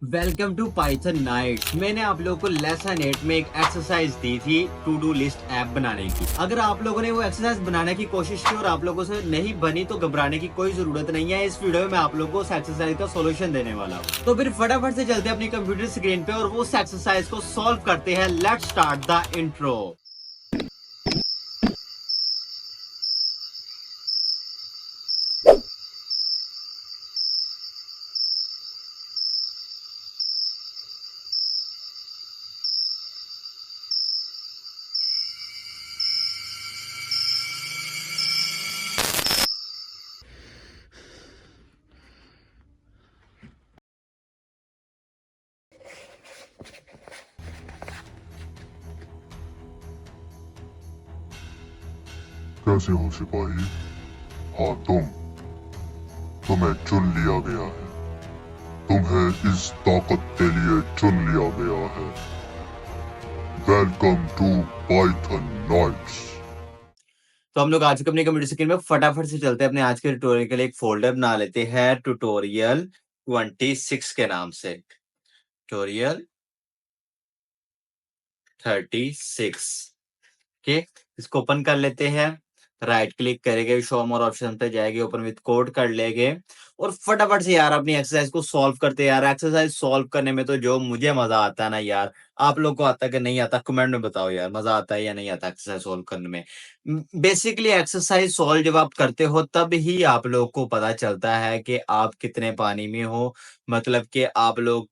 Welcome to Python nights. मैंने आप लोगों को लेसन 8 में एक एक्सरसाइज दी थी टू डू लिस्ट ऐप बनाने की। अगर आप लोगों ने वो एक्सरसाइज बनाने की कोशिश की और आप लोगों से नहीं बनी तो घबराने की कोई जरूरत नहीं है। इस वीडियो में मैं आप लोगों को उस एक्सरसाइज का सोल्यूशन देने वाला हूँ। तो फिर फटाफट से चलते हैं अपनी कंप्यूटर स्क्रीन पे और वो उस एक्सरसाइज को सॉल्व करते हैं। Let's start the intro. कैसे हो सिपाही? हाँ तुम्हें चुन लिया गया है। तुम्हें इस ताकत के लिए चुन लिया गया है। Welcome to Python knights. तो हम लोग आज के अपनी कंप्यूटर स्क्रीन में फटाफट से चलते हैं। अपने आज के ट्यूटोरियल के लिए एक फोल्डर बना लेते हैं ट्यूटोरियल 26 के नाम से। ट्यूटोरियल 36 के इसको ओपन कर लेते हैं। राइट क्लिक करेंगे, शो मोर ऑप्शन पे जाएंगे, ओपन विद कोड कर लेंगे और फटाफट से यार अपनी एक्सरसाइज को सॉल्व करते हैं। यार एक्सरसाइज सॉल्व करने में तो जो मुझे मजा आता है ना यार, आप लोग को आता है कि नहीं आता? कमेंट में बताओ यार, मजा आता है या नहीं आता एक्सरसाइज सॉल्व करने में। बेसिकली एक्सरसाइज सॉल्व जब आप करते हो तब ही आप लोग को पता चलता है कि आप कितने पानी में हो। मतलब कि आप लोग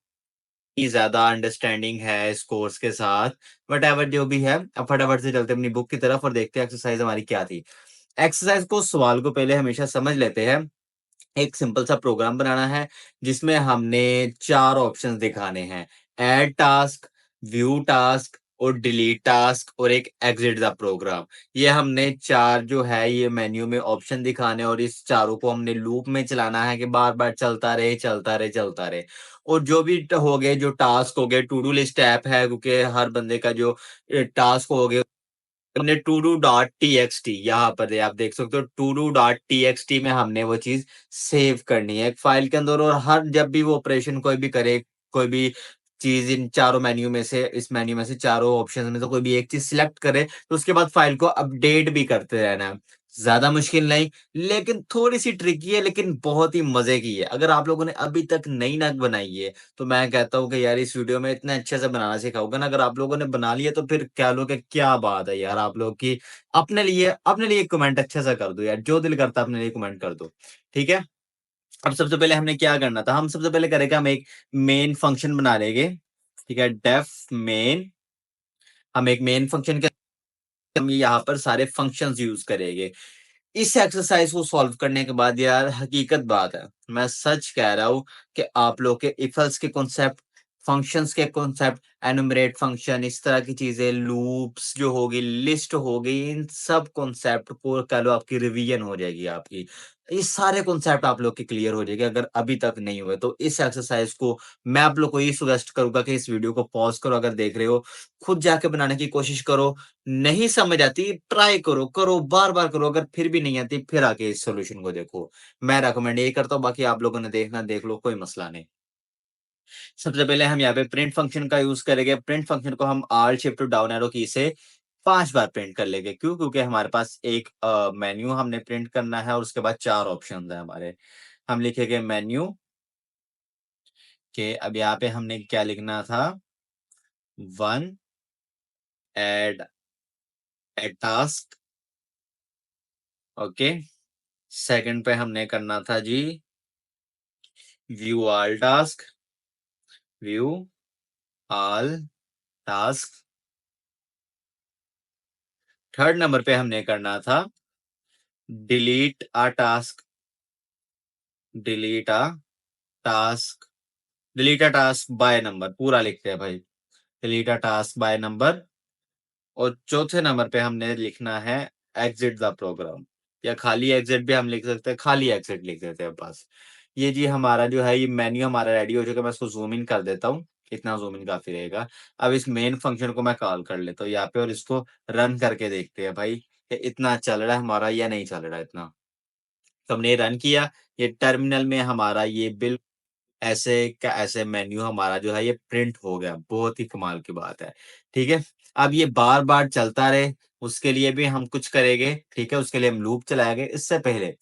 की ज़्यादा अंडरस्टैंडिंग है इस कोर्स के साथ। व्हाटएवर जो भी है, अब फटाफट से चलते हैं अपनी बुक की तरफ और देखते हैं एक्सरसाइज हमारी क्या थी। एक्सरसाइज को सवाल को पहले हमेशा समझ लेते हैं। एक सिंपल सा प्रोग्राम बनाना है जिसमें हमने 4 ऑप्शंस दिखाने हैं। ऐड टास्क, व्यू टास्क और डिलीट टास्क और एक एग्जिट द प्रोग्राम। ये हमने 4 जो है ये मेन्यू में ऑप्शन दिखाने और इस चारों को हमने लूप में चलाना है कि बार-बार चलता रहे, चलता रहे, चलता रहे। और जो भी हो गए, जो टास्क हो गए, टू डू लिस्ट ऐप है क्योंकि हर बंदे का जो टास्क हो गए हमने to do dot T X T यहाँ पर आप देख सकते हो। To do dot T X T में हमने वो चीज सेव करनी है एक फाइल के अंदर। और हर जब भी वो ऑपरेशन कोई भी करे, कोई भी चीज इन चारों मेन्यू में से, इस मेन्यू में से चारों ऑप्शन में से कोई भी एक चीज सिलेक्ट करे तो उसके बाद फाइल को अपडेट भी करते रहना है। ज्यादा मुश्किल नहीं, लेकिन थोड़ी सी ट्रिकी है, लेकिन बहुत ही मजे की है। अगर आप लोगों ने अभी तक नई नग बनाई है तो मैं कहता हूँ कि यार इस वीडियो में इतना अच्छे से बनाना सिखाऊंगा ना। अगर आप लोगों ने बना लिया तो फिर कह लो कि क्या बात है यार, आप लोग की अपने लिए कमेंट अच्छा सा कर दो यार, जो दिल करता है अपने लिए कमेंट कर दो। ठीक है। अब सबसे पहले हमने क्या करना था, हम सबसे पहले करेंगे, हम एक मेन फंक्शन बना लेंगे। ठीक है, डेफ मेन। हम एक मेन फंक्शन के हम यहाँ पर सारे फंक्शंस यूज करेंगे। इस एक्सरसाइज को सॉल्व करने के बाद यार हकीकत बात है, मैं सच कह रहा हूँ कि आप लोग के इफ एल्स के कॉन्सेप्ट, फंक्शंस के कॉन्सेप्ट, एनुमरेट फंक्शन, इस तरह की चीजें, लूप्स जो होगी, लिस्ट होगी, इन सब कॉन्सेप्ट को कह लो आपकी रिवीजन हो जाएगी आपकी। ये सारे कॉन्सेप्ट आप लोग के क्लियर हो जाएंगे अगर अभी तक नहीं हुए तो। इस एक्सरसाइज को मैं आप लोग को ये सजेस्ट करूंगा कि इस वीडियो को पॉज करो, अगर देख रहे हो खुद जाके बनाने की कोशिश करो। नहीं समझ आती, ट्राई करो, करो, बार-बार करो, अगर फिर भी नहीं आती, फिर आके इस सॉल्यूशन को देखो। मैं रिकमेंड यही करता हूँ, बाकी आप लोगों ने देखना देख लो, कोई मसला नहीं। सबसे पहले हम यहाँ पे प्रिंट फंक्शन का यूज़ करेंगे। प्रिंट फंक्शन को हम ऑल्ट शिफ्ट डाउन एरो की से 5 बार प्रिंट कर लेंगे। क्यों? क्योंकि हमारे पास एक मेन्यू हमने प्रिंट करना है और उसके बाद 4 ऑप्शंस हैं हमारे। हम लिखेंगे मेन्यू के, अब यहाँ पे हमने क्या लिखना था? 1 add a task. Okay. Second पे हमने करना था जी view all task. View all task. Third number पे हमने करना था delete a task. Delete a task. Delete a task by number, पूरा लिखते हैं भाई। Delete a task by number. और चौथे नंबर पे हमने लिखना है एग्जिट द प्रोग्राम, या खाली एग्जिट भी हम लिख सकते हैं, खाली एग्जिट लिख देते हैं बस। ये जी हमारा जो है ये मेन्यू हमारा रेडी हो चुका है। मैं इसको ज़ूम इन कर देता हूँ, इतना ज़ूम इन काफ़ी रहेगा। अब इस मेन फंक्शन को मैं कॉल कर लेता हूँ यहाँ पे और इसको रन करके देखते हैं भाई कि इतना चल रहा है हमारा या नहीं चल रहा है इतना। तो हमने रन किया, ये टर्मिनल में हमारा ये बिल ऐसे मेन्यू हमारा जो है ये प्रिंट हो गया। बहुत ही कमाल की बात है। ठीक है? अब ये बार-बार चलता रहे, उसके लिए भी हम कुछ करेंगे। ठीक है? उसके लिए हम लूप चलाएँगे। इससे पहले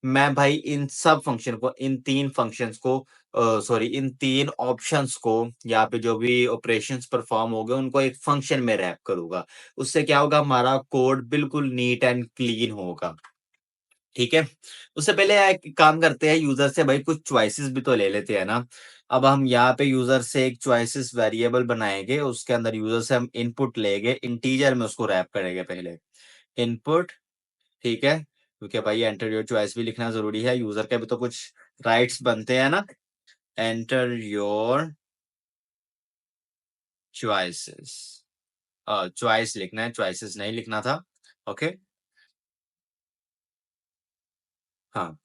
मैं भाई इन सब फंक्शन को, इन 3 फंक्शंस को सॉरी, इन 3 ऑप्शंस को, यहाँ पे जो भी ऑपरेशंस परफॉर्म हो गए उनको एक फंक्शन में रैप करूँगा। उससे क्या होगा, हमारा कोड बिल्कुल नीट एंड क्लीन होगा। ठीक है? उससे पहले एक काम करते हैं, यूज़र से भाई कुछ चॉइसेस भी तो ले लेते हैं ना। अब हम यहाँ पे यूज़र से एक चॉइसेस वेरिएबल बनाएँगे, उसके अंदर यूज़र से हम इनपुट लेंगे, इंटीजर में उसको रैप करेंगे पहले। इनपुट, ठीक है? क्योंकि भाई एंटर योर चॉइस भी लिखना ज़रूरी है, यूज़र के भी तो कुछ राइट्स बनते हैं ना। एंटर योर चॉइसेस, चॉइस लिखना है, चॉइसेस नहीं लिखना था। ओके? हाँ,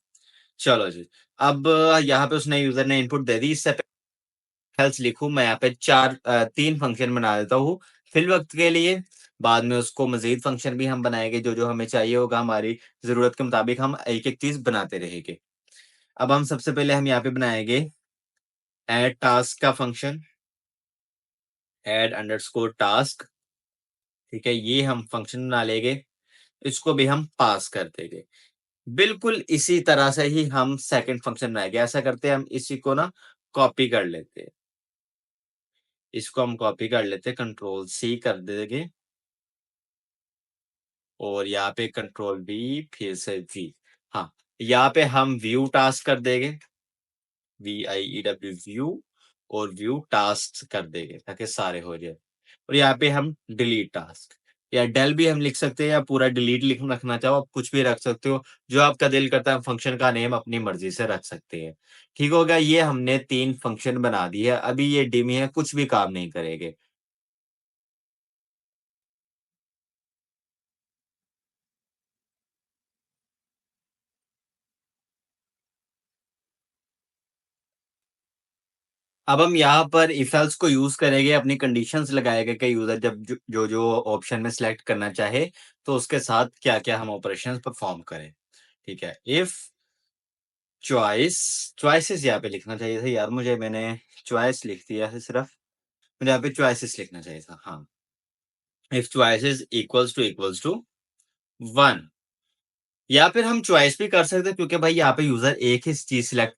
चलो जी। अब यहाँ पे उसने यूज़र ने इनपुट दे दी, इससे हेल्स लिखूँ मैं यहाँ पे 3 फंक्शन बना देता हूँ फिलवक़्त के लिए। बाद में उसको मज़ीद फंक्शन भी हम बनाएँगे, जो-जो हमें चाहिए होगा, हमारी ज़रूरत के मुताबिक हम एक-एक चीज़ बनाते रहेंगे। अब हम सबसे पहले हम यहाँ पे बनाएँगे ऐड टास्क का फंक्शन, ऐड अंडरस्कोर टास्क, ठीक है? ये हम फंक्शन बना लेंगे, इसको भी हम पास कर देंगे। बिल्कुल इसी तरह से ही हम सेकंड फंक्शन बनाएँगे। ऐसा करते हैं, हम इसी को ना कॉपी कर लेते हैं। इसको हम कॉपी कर लेते हैं, कंट्रोल सी कर देंगे और यहाँ पे कंट्रोल वी फिर से वी। हाँ, यहाँ पे हम व्यू टास्क कर देंगे, VIEW व्यू, और व्यू टास्क कर देंगे ताकि सारे हो जाए। और यहाँ पे हम डिलीट टास्क या डेल भी हम लिख सकते हैं, या पूरा डिलीट लिख रखना चाहो आप कुछ भी रख सकते हो। जो आपका दिल करता है फंक्शन का नेम अपनी मर्ज़ी से रख सकते हैं। ठीक हो गया? ये हमने 3 फंक्शन बना दिए। अभी ये डिमी है, कुछ भी काम नहीं करेंगे। अब हम यहाँ पर इफ एल्स को यूज़ करेंगे, अपनी कंडीशंस लगाएँगे कि यूज़र जब जो-जो ऑप्शन में सिलेक्ट करना चाहे, तो उसके साथ क्या-क्या हम ऑपरेशंस परफॉर्म करें। ठीक है? इफ चॉइस, चॉइसेस यहाँ पे लिखना चाहिए था यार मुझे, मैंने चॉइस लिख दिया है सिर्फ। मुझे यहाँ पे चॉइसेस लिखना चाहिए था। हाँ, इफ चॉइसेस इक्वल्स टू 1, या फिर हम चॉइस भी कर सकते हैं, क्योंकि भाई यहाँ पे यूज़र एक ही चीज़ सिलेक्ट,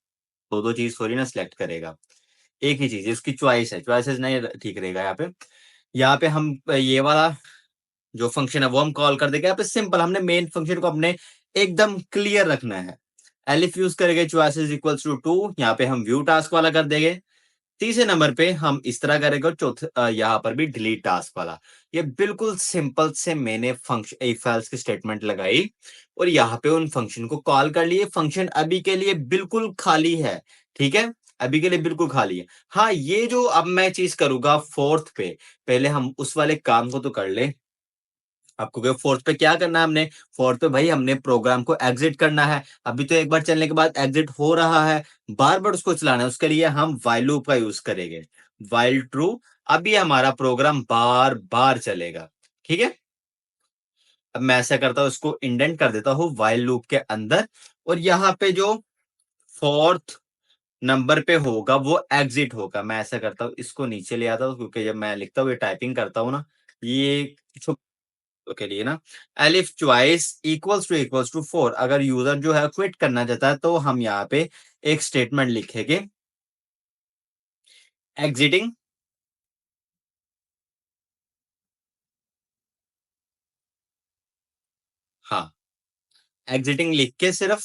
2-2 चीज़ थोड़ी ना सिलेक्ट करेगा। एक ही चीज़ है, उसकी चॉइस है, चॉइसेस नहीं ठीक रहेगा यहाँ पे। यहाँ पे हम ये वाला जो फंक्शन है वो हम कॉल कर देंगे। यहाँ पे सिंपल हमने मेन फंक्शन को अपने एकदम क्लियर रखना है। एलिफ यूज़ करेंगे, चॉइसेस इक्वल्स टू 2, यहाँ पे हम व्यू टास्क वाला कर देंगे। तीसरे नंबर पे हम इस तरह करेंगे, और यहाँ पर भी डिलीट टास्क वाला। ये बिल्कुल सिंपल से मैंने फंक्शन इफ एल्स की स्टेटमेंट लगाई और यहाँ पे उन फंक्शन को कॉल कर लिए। फंक्शन अभी के लिए बिल्कुल खाली है, ठीक है? अभी के लिए बिल्कुल खाली है। हाँ, ये जो अब मैं चीज़ करूँगा 4th पे, पहले हम उस वाले काम को तो कर लें। आपको क्या 4th पे क्या करना है हमने? 4th पे भाई हमने प्रोग्राम को एग्ज़िट करना है। अभी तो एक बार चलने के बाद एग्ज़िट हो रहा है, बार-बार उसको चलाना है। उसके लिए हम व्हाइल लूप का यूज़ करेंगे। व्हाइल ट्रू, अभी हमारा प्रोग्राम बार-बार चलेगा। ठीक है? अब मैं ऐसा करता हूँ, इसको इंडेंट कर देता हूँ व्हाइल लूप के अंदर, और यहाँ पे जो 4th नंबर पे होगा वो एग्ज़िट होगा। मैं ऐसा करता हूँ, इसको नीचे ले आता हूँ, क्योंकि जब मैं लिखता हूँ, ये टाइपिंग करता हूँ ना, ये छुप के लिए ना, एलिफ ट्वाइस इक्वल्स टू 4, अगर यूजर जो है क्विट करना चाहता है तो हम यहाँ पे एक स्टेटमेंट लिखेंगे, एग्जिटिंग। हाँ, एग्जिटिंग लिख के सिर्फ,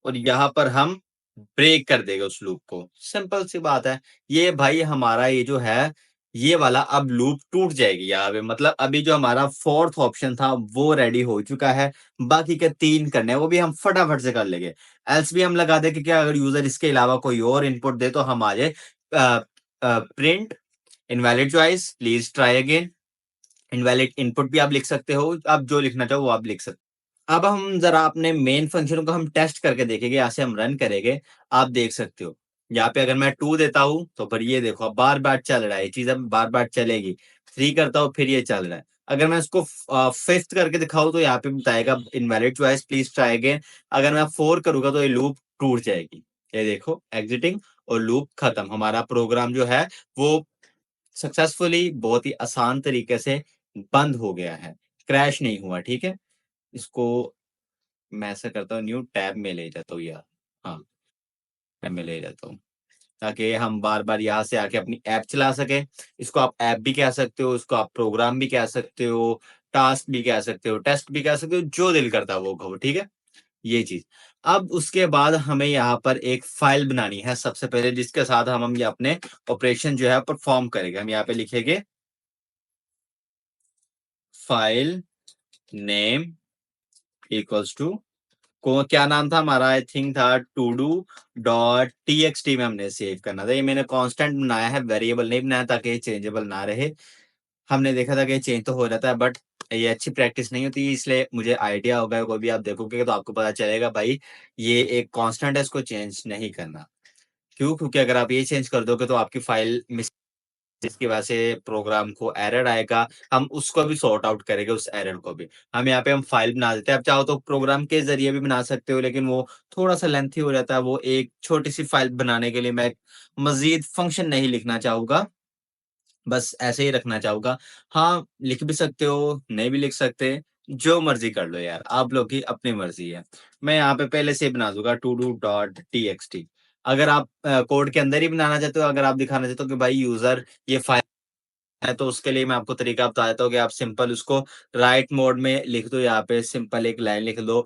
और यहाँ पर हम ब्रेक कर देंगे उस लूप को। सिंपल सी बात है। ये भाई हमारा ये जो है, ये वाला अब लूप टूट जाएगी यहाँ पे। मतलब अभी जो हमारा 4th ऑप्शन था वो रेडी हो चुका है। बाकी के 3 करने हैं, वो भी हम फटाफट से कर लेंगे। एल्स भी हम लगा देंगे कि अगर यूजर इसके अलावा कोई और इनपुट दे तो हम आ जाए, print invalid choice, please try again. Invalid input भी आप लिख सकते हो, आप जो लिखना चाहो वो आप लिख सकते हो। अब हम जरा अपने मेन फंक्शन को हम टेस्ट करके देखेंगे, यहाँ से हम रन करेंगे। आप देख सकते हो, यहाँ पे अगर मैं 2 देता हूँ तो फिर ये देखो अब बार-बार चल रहा है, ये चीज़ अब बार-बार चलेगी। 3 करता हूँ फिर ये चल रहा है। अगर मैं इसको 5th करके दिखाऊँ तो यहाँ पे बताएगा invalid choice, please try again. अगर मैं 4 करूँगा तो ये लूप टूट जाएगी। ये देखो एग्जिटिंग, और लूप खत्म। हमारा प्रोग्राम जो है वो सक्सेसफुली बहुत ही आसान तरीके से बंद हो गया है, क्रैश नहीं हुआ, ठीक है? इसको मैं ऐसा करता हूँ, न्यू टैब में ले जाता हूँ यार। हाँ, टैब में ले जाता हूँ, ताकि हम बार-बार यहाँ से आके अपनी ऐप चला सकें। इसको आप ऐप भी कह सकते हो, इसको आप प्रोग्राम भी कह सकते हो, टास्क भी कह सकते हो, टेस्ट भी कह सकते हो, जो दिल करता है वो कहो, ठीक है? ये चीज़। अब उसके बाद हमें यहाँ पर एक फ़ाइल बनानी है सबसे पहले, जिसके साथ हम ये अपने ऑपरेशन जो है परफ़ॉर्म करेंगे। हम यहाँ पे लिखेंगे फ़ाइल नेम इक्वल्स टू, को क्या नाम था हमारा, आई थिंक था टू डू डॉट टीएक्सटी में हमने सेव करना था। ये मैंने कांस्टेंट बनाया है, वेरिएबल नहीं बनाया, ताकि ये चेंजेबल ना रहे। हमने देखा था कि चेंज तो हो जाता है, बट ये अच्छी प्रैक्टिस नहीं होती, इसलिए मुझे आइडिया होगा, कोई भी आप देखोगे तो आपको पता चलेगा भाई ये एक कांस्टेंट है, इसको चेंज नहीं करना। क्यों? क्योंकि अगर आप ये चेंज कर दोगे तो आपकी फाइल मिस, जिसकी वजह से प्रोग्राम को एरर आएगा। हम उसको भी सॉर्ट आउट करेंगे, उस एरर को भी। हम यहाँ पे हम फाइल बना देते हैं। आप चाहो तो प्रोग्राम के ज़रिए भी बना सकते हो, लेकिन वो थोड़ा-सा लेंथी हो जाता है। वो एक छोटी-सी फाइल बनाने के लिए मैं मज़ीद फंक्शन नहीं लिखना चाहूँगा, बस ऐसे ही रखना चाहूँगा। हाँ, लिख भी सकते हो, नहीं भी लिख सकते, जो मर्ज़ी कर लो यार, आप लोग की अपनी मर्ज़ी है। मैं यहाँ पे पहले से ही बना दूँगा टू डू डॉट टीएक्सटी। अगर आप कोड के अंदर ही बनाना चाहते हो, अगर आप दिखाना चाहते हो कि भाई यूज़र ये फाइल है, तो उसके लिए मैं आपको तरीका बता देता हूँ कि आप सिंपल उसको राइट मोड में लिख दो, यहाँ पे सिंपल एक लाइन लिख दो,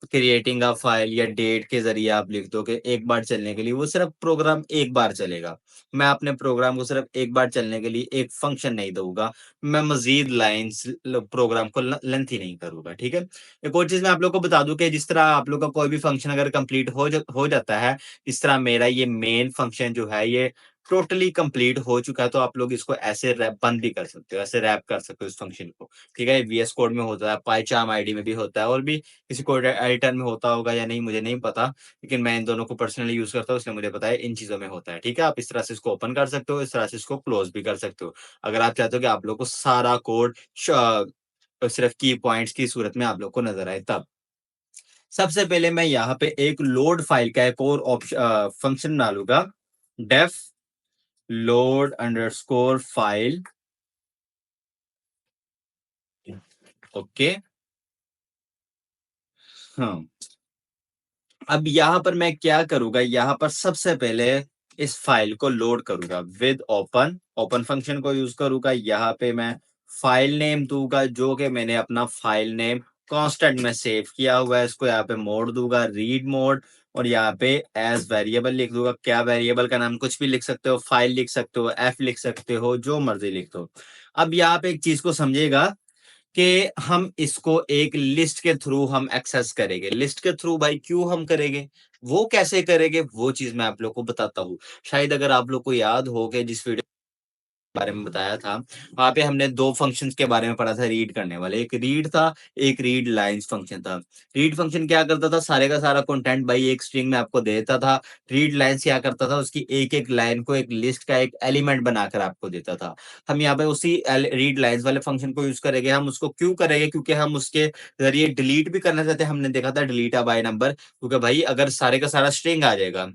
क्रिएटिंग अ फाइल, या डेट के ज़रिए आप लिख दो कि एक बार चलने के लिए, वो सिर्फ़ प्रोग्राम एक बार चलेगा। मैं अपने प्रोग्राम को सिर्फ़ एक बार चलने के लिए एक फ़ंक्शन नहीं दूँगा। मैं मज़ीद लाइन्स ल प्रोग्राम को लेंथी नहीं करूँगा, ठीक है? एक और चीज़ मैं आप लोग को बता दूँ कि जिस तरह आप लोग का कोई भी फ़ंक्शन अगर कंप्लीट हो जाता है, इस तरह मेरा ये मेन फ़ंक्शन जो है ये टोटली कंप्लीट हो चुका है, तो आप लोग इसको ऐसे रैप बंद भी कर सकते हो, ऐसे रैप कर सकते हो इस फंक्शन को, ठीक है? वीएस कोड में होता है, पाइचार्म आईडी में भी होता है, और भी किसी कोड एडिटर में होता होगा या नहीं, मुझे नहीं पता, लेकिन मैं इन दोनों को पर्सनली यूज़ करता हूँ, इसलिए मुझे पता है इन चीज़ों में होता है, ठीक है? आप इस तरह से इसको ओपन कर सकते हो, इस तरह से इसको क्लोज़ भी कर सकते हो। अगर आप चाहते हो कि आप लोग को सारा कोड सिर्फ़ की पॉइंट्स की सूरत में आप लोग को नज़र आए तब। सबसे पहले मैं यहाँ पे एक लोड फाइल का एक और फंक्शन डालूँगा, def load underscore file, okay. हाँ, अब यहाँ पर मैं क्या करूँगा, यहाँ पर सबसे पहले इस फाइल को लोड करूँगा विद ओपन, ओपन फंक्शन को यूज़ करूँगा। यहाँ पे मैं फाइल नेम दूँगा, जो कि मैंने अपना फाइल नेम कांस्टेंट में सेव किया हुआ है। इसको यहाँ पे मोड दूँगा, रीड मोड, और यहाँ पे एज़ वेरिएबल लिख दूँगा। क्या वेरिएबल का नाम कुछ भी लिख सकते हो, फाइल लिख सकते हो, एफ लिख सकते हो, जो मर्ज़ी लिख दो। अब यहाँ पे एक चीज़ को समझिएगा कि हम इसको एक लिस्ट के थ्रू हम एक्सेस करेंगे। लिस्ट के थ्रू भाई क्यों हम करेंगे? वो कैसे करेंगे? वो चीज़ मैं आप लोग को बताता हूँ। शायद अगर आप लोग को याद हो कि जिस वीडियो बारे में बताया था, वहाँ पे हमने 2 फंक्शंस के बारे में पढ़ा था रीड करने वाले। एक रीड था, एक रीड लाइन्स फंक्शन था। रीड फंक्शन क्या करता था? सारे का सारा कंटेंट भाई एक स्ट्रिंग में आपको दे देता था। रीड लाइन्स क्या करता था? उसकी एक-एक लाइन को एक लिस्ट का एक एलिमेंट बनाकर आपको देता था। हम यहाँ पे उसी रीड लाइन्स वाले फंक्शन को यूज़ करेंगे। हम उसको क्यों करेंगे? क्योंकि हम उसके ज़रिए डिलीट भी करना चाहते हैं। हमने देखा था डिलीट अ बाय नंबर, क्योंकि भाई अगर सारे का सारा स्ट्रिंग आ जाएगा,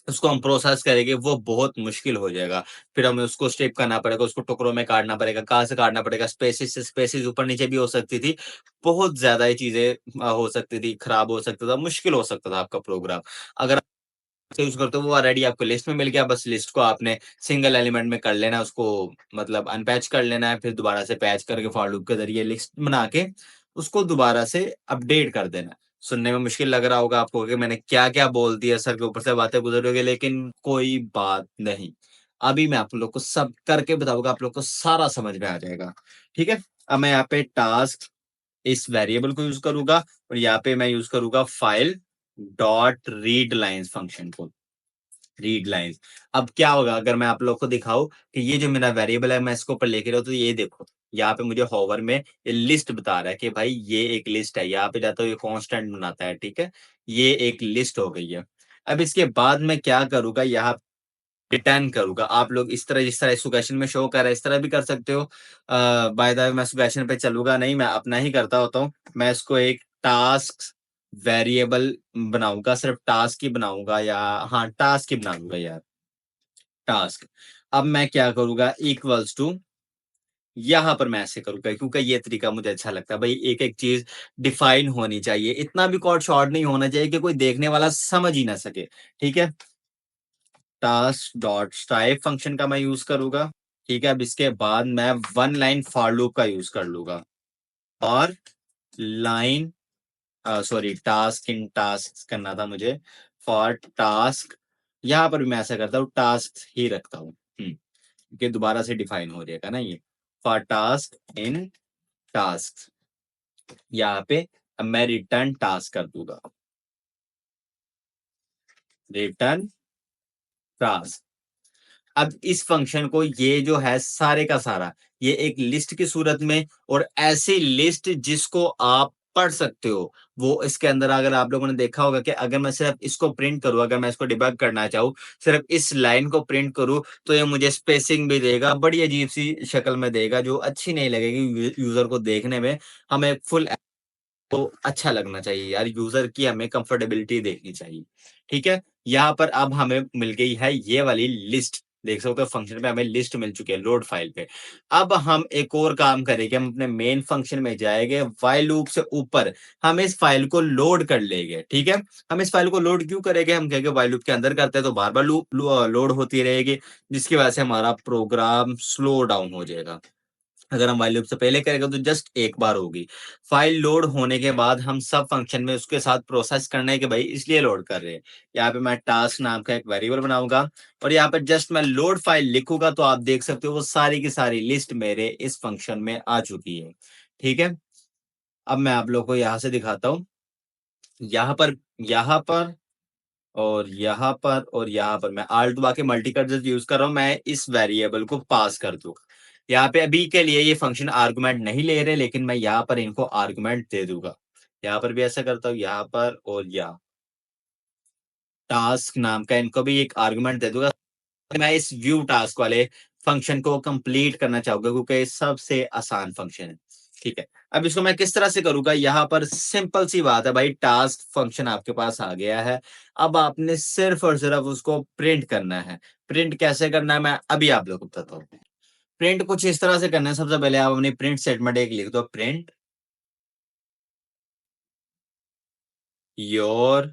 उसको हम प्रोसेस करेंगे, वो बहुत मुश्किल हो जाएगा। फिर हमें उसको स्ट्रिप करना पड़ेगा, उसको टुकड़ों में काटना पड़ेगा, कहाँ से काटना पड़ेगा, स्पेसेस से स्पेसेस ऊपर-नीचे भी हो सकती थी। बहुत ज़्यादा ये चीज़ें हो सकती थी, खराब हो सकता था, मुश्किल हो सकता था आपका प्रोग्राम। अगर आप यूज़ करते हो, वो ऑलरेडी आपको लिस्ट में मिल गया, बस लिस्ट को आपने सिंगल एलिमेंट में कर लेना है, उसको मतलब अनपैच कर लेना है, फिर दोबारा से पैच करके फॉर लूप के ज़रिए लिस्ट बना के उसको दोबारा से अपडेट कर देना है। सुनने में मुश्किल लग रहा होगा आपको कि मैंने क्या-क्या बोल दिया, सर के ऊपर से बातें गुज़र रही होगी, लेकिन कोई बात नहीं। अभी मैं आप लोग को सब करके बताऊँगा, आप लोग को सारा समझ में आ जाएगा। ठीक है? अब मैं यहाँ पे टास्क इस वेरिएबल को यूज़ करूँगा, और यहाँ पे मैं यूज़ करूँगा file dot read lines function को। Read lines. अब क्या होगा अगर मैं आप लोग को दिखाऊँ कि ये जो मेरा वेरिएबल है, मैं इसके ऊपर लेके रहूँ, तो ये देखो, यहाँ पे मुझे होवर में ये लिस्ट बता रहा है कि भाई ये एक लिस्ट है। यहाँ पे जाता हूँ, ये कांस्टेंट बनाता है, ठीक है? ये एक लिस्ट हो गई है। अब इसके बाद मैं क्या करूँगा, यहाँ रिटर्न करूँगा। आप लोग इस तरह, जिस तरह इस क्वेश्चन में शो कर रहा है, इस तरह भी कर सकते हो। बाय द वे मैं इस क्वेश्चन पे चलूँगा नहीं, मैं अपना ही करता होता हूँ। मैं इसको एक टास्क वेरिएबल बनाऊंगा, सिर्फ टास्क ही बनाऊंगा, या हाँ टास्क ही बनाऊंगा यार, टास्क। अब मैं क्या करूंगा, इक्वल्स टू, यहाँ पर मैं ऐसे करूंगा क्योंकि ये तरीका मुझे अच्छा लगता है भाई, एक एक चीज डिफाइन होनी चाहिए, इतना भी कोड शॉर्ट नहीं होना चाहिए कि कोई देखने वाला समझ ही ना सके। ठीक है, टास्क डॉट टाइप फंक्शन का मैं यूज करूंगा। ठीक है, अब इसके बाद मैं वन लाइन फॉर लूप का यूज कर लूंगा, और line, sorry task in task करना था मुझे, फॉर टास्क, यहां पर भी मैं ऐसा करता हूँ, टास्क ही रखता हूँ, क्योंकि दोबारा से डिफाइन हो जाएगा ना ये, फॉर टास्क इन टास्क। यहाँ पे अब मैं रिटर्न टास्क कर दूंगा, रिटर्न टास्क। अब इस फंक्शन को, ये जो है सारे का सारा, ये एक लिस्ट की सूरत में, और ऐसी लिस्ट जिसको आप पढ़ सकते हो, वो इसके अंदर, अगर आप लोगों ने देखा होगा कि अगर मैं सिर्फ इसको प्रिंट करूं, अगर मैं इसको डिबग करना चाहूँ, सिर्फ इस लाइन को प्रिंट करूं, तो ये मुझे स्पेसिंग भी देगा, बड़ी अजीब सी शक्ल में देगा, जो अच्छी नहीं लगेगी यूजर को देखने में। हमें फुल तो अच्छा लगना चाहिए यार, यूजर की हमें कंफर्टेबिलिटी देखनी चाहिए। ठीक है, यहाँ पर अब हमें मिल गई है ये वाली लिस्ट, देख सकते हो फंक्शन पे हमें लिस्ट मिल चुकी है लोड फाइल पे। अब हम एक और काम करेंगे, हम अपने मेन फंक्शन में जाएंगे, व्हाइल लूप से ऊपर हम इस फाइल को लोड कर लेंगे। ठीक है, हम इस फाइल को लोड क्यों करेंगे, हम कहेंगे व्हाइल लूप के अंदर करते हैं तो बार बार लोड होती रहेगी, जिसकी वजह से हमारा प्रोग्राम स्लो डाउन हो जाएगा। अगर हम व्हाइल लूप से पहले करेंगे तो जस्ट एक बार होगी। फाइल लोड होने के बाद हम सब फंक्शन में उसके साथ प्रोसेस करना है कि भाई इसलिए लोड कर रहे हैं। यहाँ पे मैं टास्क नाम का एक वेरिएबल बनाऊंगा, और यहाँ पे जस्ट मैं लोड फाइल लिखूंगा, तो आप देख सकते हो वो सारी की सारी लिस्ट मेरे इस फंक्शन में आ चुकी है। ठीक है, अब मैं आप लोग को यहाँ से दिखाता हूँ, यहाँ पर, यहाँ पर, और यहाँ पर, और यहाँ पर मैं आल्ट दबा के मल्टी कर्सर यूज कर रहा हूँ, मैं इस वेरिएबल को पास कर दूंगा। यहाँ पे अभी के लिए ये फंक्शन आर्गुमेंट नहीं ले रहे, लेकिन मैं यहाँ पर इनको आर्गुमेंट दे दूंगा। यहाँ पर भी ऐसा करता हूँ, यहाँ पर और यहाँ टास्क नाम का इनको भी एक आर्गुमेंट दे दूंगा। मैं इस व्यू टास्क वाले फंक्शन को कंप्लीट करना चाहूंगा, क्योंकि ये सबसे आसान फंक्शन है। ठीक है, अब इसको मैं किस तरह से करूंगा, यहाँ पर सिंपल सी बात है भाई, टास्क फंक्शन आपके पास आ गया है। अब आपने सिर्फ और सिर्फ उसको प्रिंट करना है। प्रिंट कैसे करना है मैं अभी आप लोगों को बताता हूँ। प्रिंट कुछ इस तरह से करना है, सबसे पहले आप अपनी प्रिंट स्टेटमेंट एक लिख दो, प्रिंट योर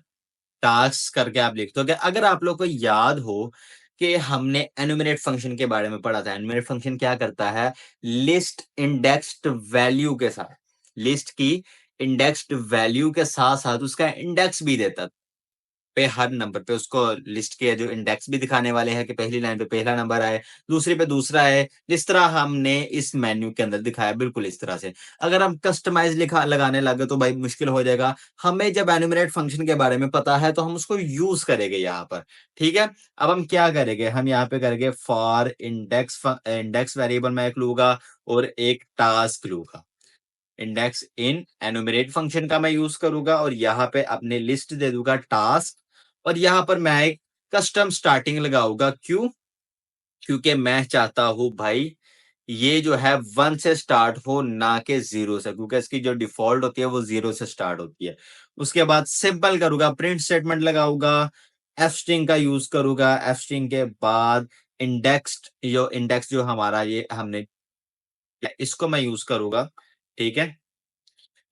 टास्क करके आप लिख दो। कि अगर आप लोग को याद हो कि हमने एनुमरेट फंक्शन के बारे में पढ़ा था, एनुमरेट फंक्शन क्या करता है, लिस्ट इंडेक्स्ड वैल्यू के साथ, लिस्ट की इंडेक्स्ड वैल्यू के साथ साथ उसका इंडेक्स भी देता पे, हर नंबर पे उसको लिस्ट के जो इंडेक्स भी दिखाने वाले हैं कि पहली लाइन पे पहला नंबर आए, दूसरी पे दूसरा है, जिस तरह हमने इस मेन्यू के अंदर दिखाया, बिल्कुल इस तरह से। अगर हम कस्टमाइज लिखा लगाने लगे तो भाई मुश्किल हो जाएगा। हमें जब एनुमरेट फंक्शन के बारे में पता है तो हम उसको यूज करेंगे यहाँ पर। ठीक है, अब हम क्या करेंगे, हम यहाँ पे करेंगे फॉर इंडेक्स, इंडेक्स वेरिएबल मैं एक लूंगा और एक टास्क लूंगा। इंडेक्स इन एनुमरेट फंक्शन का मैं यूज करूंगा, और यहाँ पे अपने लिस्ट दे दूंगा टास्क, और यहाँ पर मैं एक कस्टम स्टार्टिंग लगाऊंगा। क्यों, क्योंकि मैं चाहता हूं भाई ये जो है वन से स्टार्ट हो, ना कि जीरो से, क्योंकि इसकी जो डिफॉल्ट होती है वो जीरो से स्टार्ट होती है। उसके बाद सिंपल करूंगा, प्रिंट स्टेटमेंट लगाऊंगा, एफ स्ट्रिंग का यूज करूंगा, एफ स्ट्रिंग के बाद इंडेक्स जो हमारा ये हमने, इसको मैं यूज करूंगा। ठीक है,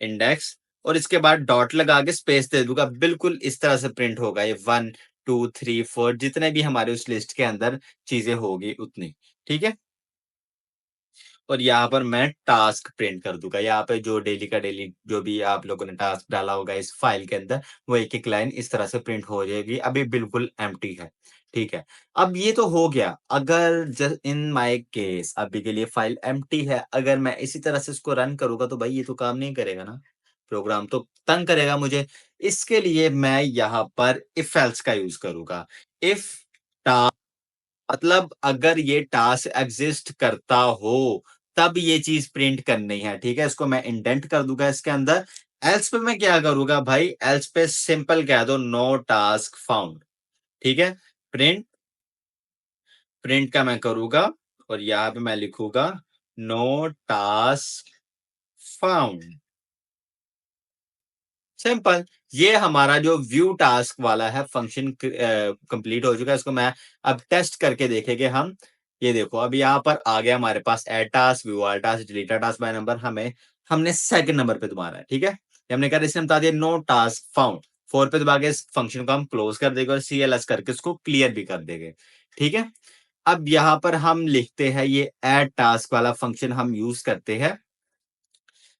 इंडेक्स, और इसके बाद डॉट लगा के स्पेस दे दूंगा, बिल्कुल इस तरह से प्रिंट होगा ये, 1 2 3 4 जितने भी हमारे उस लिस्ट के अंदर चीजें होगी उतनी। ठीक है, और यहाँ पर मैं टास्क प्रिंट कर दूंगा, यहाँ पे जो डेली का डेली जो भी आप लोगों ने टास्क डाला होगा इस फाइल के अंदर, वो एक एक लाइन इस तरह से प्रिंट हो जाएगी, अभी बिल्कुल एम्प्टी है। ठीक है, अब ये तो हो गया, अगर जस्ट इन माय केस अभी के लिए फाइल एम्प्टी है, अगर मैं इसी तरह से इसको रन करूंगा तो भाई ये तो काम नहीं करेगा ना, प्रोग्राम तो तंग करेगा मुझे। इसके लिए मैं यहाँ पर इफ एल्स का यूज करूंगा। इफ, मतलब अगर ये टास्क एग्जिस्ट करता हो तब ये चीज प्रिंट करनी है। ठीक है, इसको मैं इंडेंट कर दूंगा इसके अंदर। एल्स पे मैं क्या करूंगा भाई, एल्स पे सिंपल कह दो नो टास्क फाउंड। ठीक है, प्रिंट, प्रिंट का मैं करूंगा, और यहां पे मैं लिखूंगा नो टास्क फाउंड। सिंपल। ये हमारा जो व्यू टास्क वाला है फंक्शन कंप्लीट हो चुका है। इसको मैं अब टेस्ट करके देखेंगे हम। ये देखो अब यहाँ पर आ गया हमारे पास add task, view all task, delete task by number. हमने सेकंड नंबर पे दबाना है, ठीक है। हमने कहा इसने बता दिया नो टास्क फाउंड। 4 पे दबा के इस फंक्शन को हम क्लोज कर देंगे और CLS करके इसको क्लियर भी कर देंगे, ठीक है। अब यहाँ पर हम लिखते हैं ये एड टास्क वाला फंक्शन हम यूज करते हैं,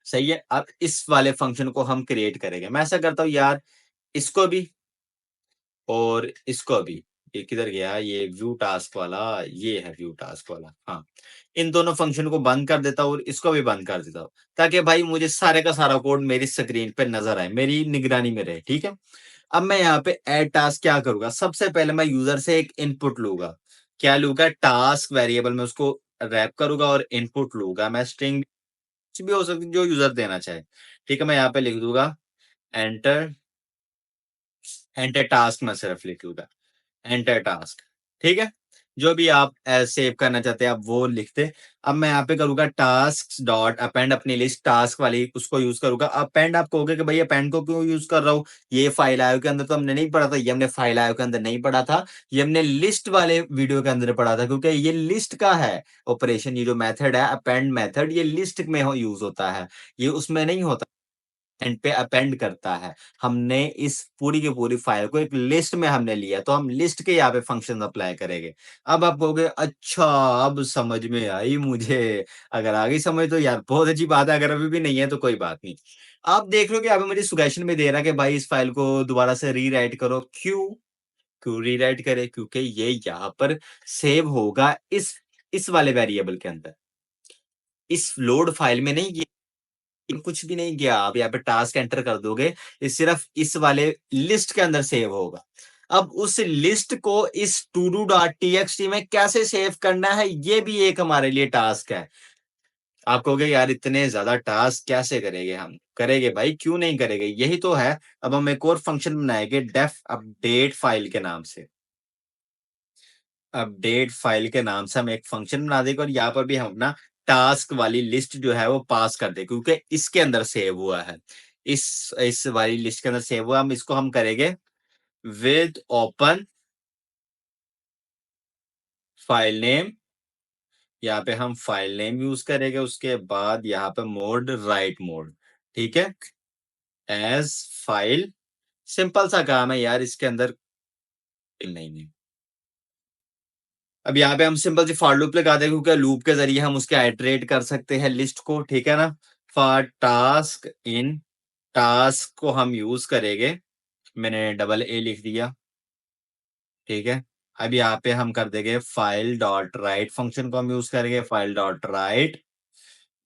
सही है। अब इस वाले फंक्शन को हम क्रिएट करेंगे। मैं ऐसा करता हूं यार, इसको भी और इसको भी। ये किधर गया ये व्यू टास्क वाला? ये है व्यू टास्क वाला, हाँ। इन दोनों फंक्शन को बंद कर देता हूँ और इसको भी बंद कर देता हूँ, ताकि भाई मुझे सारे का सारा कोड मेरी स्क्रीन पे नजर आए, मेरी निगरानी में रहे, ठीक है। अब मैं यहाँ पे ऐड टास्क क्या करूंगा, सबसे पहले मैं यूजर से एक इनपुट लूंगा। क्या लूंगा? टास्क वेरिएबल में उसको रैप करूंगा और इनपुट लूंगा। मैं स्ट्रिंग कुछ भी हो सकती है जो यूजर देना चाहे, ठीक है। मैं यहाँ पे लिख दूंगा एंटर, एंटर टास्क में सिर्फ लिख दूंगा एंटर टास्क, ठीक है। जो भी आप सेव करना चाहते हैं आप वो लिखते। अब मैं यहाँ पे करूंगा टास्क डॉट अपेंड, अपनी लिस्ट टास्क वाली उसको यूज करूंगा। अपेंड आप कहोगे कि भाई अपेंड को क्यों यूज कर रहा हूँ, ये फाइल आयो के अंदर तो हमने नहीं पढ़ा था, ये हमने फाइल आयो के अंदर नहीं पढ़ा था, ये हमने लिस्ट वाले वीडियो के अंदर पढ़ा था। क्योंकि ये लिस्ट का है ऑपरेशन, ये जो मेथड है अपेंड मेथड, ये लिस्ट में यूज होता है, ये उसमें नहीं होता, एंड पे अपेंड करता है। हमने इस पूरी की पूरी फाइल को एक लिस्ट में हमने लिया, तो हम लिस्ट के यहाँ पे फंक्शन अप्लाई करेंगे। अब आप कहोगे अच्छा अब समझ में आई मुझे। अगर आ गई समझ तो यार बहुत अच्छी बात है, अगर अभी भी नहीं है तो कोई बात नहीं। आप देख लो कि अभी मुझे सुगेशन में दे रहा है कि भाई इस फाइल को दोबारा से रीराइट करो। क्यों? क्यों रीराइट करे? क्योंकि ये यहाँ पर सेव होगा इस वाले वेरिएबल के अंदर, इस लोड फाइल में नहीं, कुछ भी नहीं किया। आप यहाँ पे टास्क एंटर कर दोगे, ये सिर्फ इस वाले लिस्ट के अंदर सेव होगा। अब उस लिस्ट को इस टू डू डॉट टीएक्सटी में कैसे सेव करना है, ये भी एक हमारे लिए टास्क है। आप कहोगे यार इतने ज्यादा टास्क कैसे करेंगे? हम करेंगे भाई, क्यों नहीं करेंगे, यही तो है। अब हम एक और फंक्शन बनाएंगे डेफ अपडेट फाइल के नाम से। अपडेट फाइल के नाम से हम एक फंक्शन बना देंगे और यहाँ पर भी हम अपना टास्क वाली लिस्ट जो है वो पास कर दें, क्योंकि इसके अंदर सेव हुआ है, इस वाली लिस्ट के अंदर सेव हुआ। हम इसको हम करेंगे विद ओपन फाइल नेम। यहाँ पे हम फाइल नेम यूज करेंगे, उसके बाद यहाँ पे मोड राइट मोड, ठीक है, एज फाइल। सिंपल सा काम है यार, इसके अंदर नहीं। अब यहाँ पे हम सिंपल सी फॉर लूप लगा देंगे, क्योंकि लूप के जरिए हम उसके आइटरेट कर सकते हैं लिस्ट को, ठीक है ना। फॉर टास्क इन, टास्क को हम यूज करेंगे, मैंने डबल ए लिख दिया, ठीक है। अब यहाँ पे हम कर देंगे फाइल डॉट राइट, फंक्शन को हम यूज करेंगे फाइल डॉट राइट।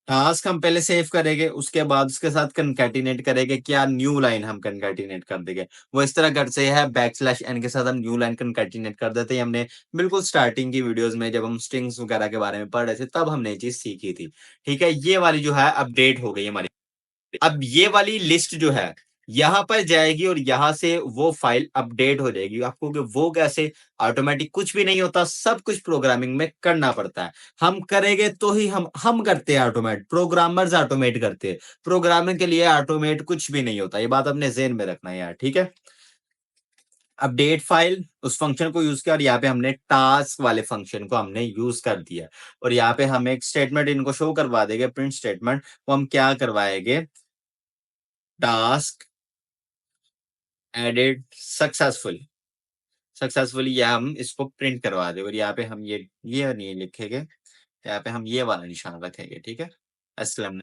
टास्क हम पहले सेव करेंगे, उसके बाद उसके साथ कंकैटिनेट करेंगे। क्या? न्यू लाइन हम कंकैटिनेट कर देंगे। वो इस तरह करते हैं बैकस्लैश एन के साथ हम न्यू लाइन कंकैटिनेट कर देते हैं। हमने बिल्कुल स्टार्टिंग की वीडियोस में जब हम स्ट्रिंग्स वगैरह के बारे में पढ़ रहे थे तब हमने ये चीज सीखी थी, ठीक है। ये वाली जो है अपडेट हो गई हमारी। अब ये वाली लिस्ट जो है यहां पर जाएगी और यहां से वो फाइल अपडेट हो जाएगी। आपको कि वो कैसे? ऑटोमेटिक कुछ भी नहीं होता, सब कुछ प्रोग्रामिंग में करना पड़ता है। हम करेंगे तो ही हम करते हैं ऑटोमेट, प्रोग्रामर्स ऑटोमेट करते हैं। प्रोग्रामिंग के लिए ऑटोमेट कुछ भी नहीं होता, ये बात अपने ज़हन में रखना है यार, ठीक है। अपडेट फाइल उस फंक्शन को यूज किया और यहाँ पे हमने टास्क वाले फंक्शन को हमने यूज कर दिया। और यहाँ पे हम एक स्टेटमेंट इनको शो करवा देंगे, प्रिंट स्टेटमेंट। वो हम क्या करवाएंगे? टास्क एडेड सक्सेसफुली, सक्सेसफुली ये हम इसको प्रिंट करवा दे। और यहाँ पे हम ये नहीं लिखेंगे, यहाँ पे हम ये वाला निशान रखेंगे, ठीक है। एसक्लेम,